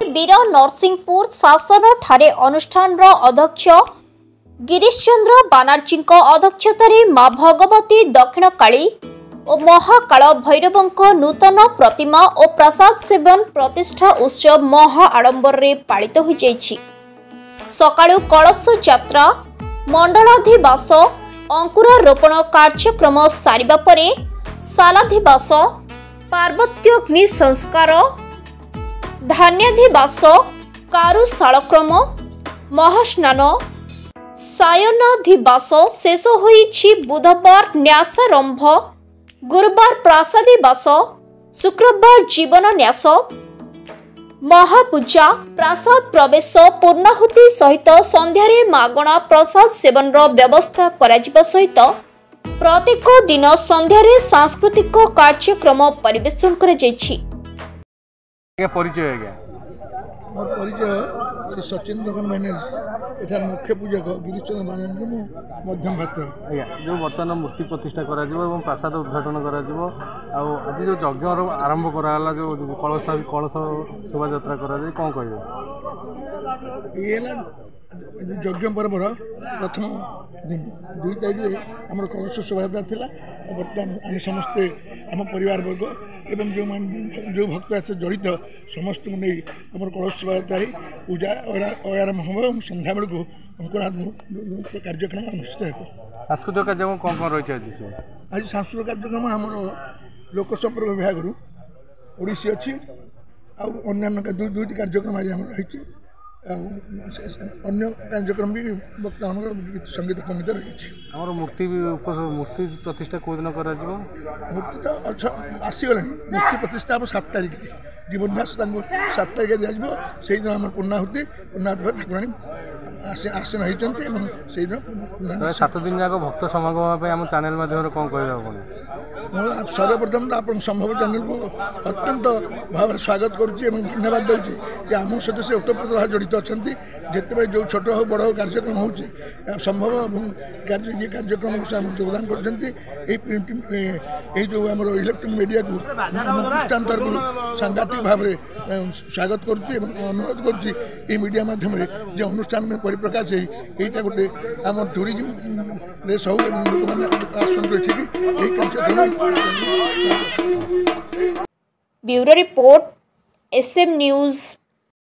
वीर नरसिंहपुर शासन ठारे अनुष्ठान अध्यक्ष गिरीश चंद्र बानार्जी अध्यक्षतार मां भगवती दक्षिणकाली और महाकाल भैरव नूतन प्रतिमा और प्रसाद सेवन प्रतिष्ठा उत्सव महा आडंबर पालित हो जाइछि। सकाळु कलश यात्रा मंडलाधिवास अंकुरारोपण कार्यक्रम सारिबा परे सालाधिवास पार्वत्योग्नि संस्कार धान्याधिवास कारुशालक्रम महास्नान सायनाधिवास शेष होइछि। बुधवार न्यासारंभ गुरुवार प्रासादिवास शुक्रवार जीवन न्यास महापूजा प्रसाद प्रवेश पूर्णाहुति सहित संध्यारे मागणा प्रसाद सेवन व्यवस्था करा सहित प्रत्येक दिन संध्यारे सांस्कृतिक कार्यक्रम परिवेशन करा जायछि। परिचय श्री सचिन दगन मैनेज एठार मुख्य पूजक गिरीश चंद्र बानार्जी मध्यम भात्र जो बर्तमान मूर्ति प्रतिष्ठा करा प्रसाद उद्घाटन करा आज जो यज्ञ आरंभ कराला जो कलश शोभा यात्रा करा कौन कह ये यज्ञ पर्वर प्रथम दिन 2 तारिख आम कलश शोभा थी। बर्तमान आम समस्ते आम परिवार वर्ग एवं जो भक्त आस जड़ित समस्त को नहीं आम कलश शोभा पूजा आरंभ हम सन्ध्या बेलू अंकुरारोपण कार्यक्रम अनुष्ठित हो। सांस्कृतिक कार्यक्रम कौन कौन रही है आज सांस्कृतिक कार्यक्रम आम लोक संपर्क विभाग ओडिसी अच्छी अन्य दुईटी कार्यक्रम आज आम रही अन्य कार्यक्रम भी वक्ता संगीत संगीत रही। मूर्ति प्रतिष्ठा कौ दिन कर मूर्ति तो अच्छा आसीगला मूर्ति प्रतिष्ठा हम 7 तारिख जीवन न्यास 7 तारिख दिज्व से दिन आम पूर्णाहुति ठाकुराणी आसन होती 7 दिन जाक भक्त समागम आम चैनल माध्यम कौन कह सर्वप्रथम तो आप संभव चैनल को अत्यंत भाव स्वागत करुच्ची धन्यवाद दूसरी कि आम सहित से ओतप्रोत भाव जड़ित अच्छा जिते जो छोट हो बड़ हो कार्यक्रम हो संभव ये कार्यक्रम से योगदान कर जो आम इलेक्ट्रोनिक मीडिया को अनुष्ठान तरफ सांघातिक भाव स्वागत करुच्ची अनुरोध करुच्ची मीडिया माध्यम जो अनुष्ठान में परिप्रकाश यहीटा गोटे आम टूरिज्म सब लोक मैंने कार्यक्रम। Bureau report SM news.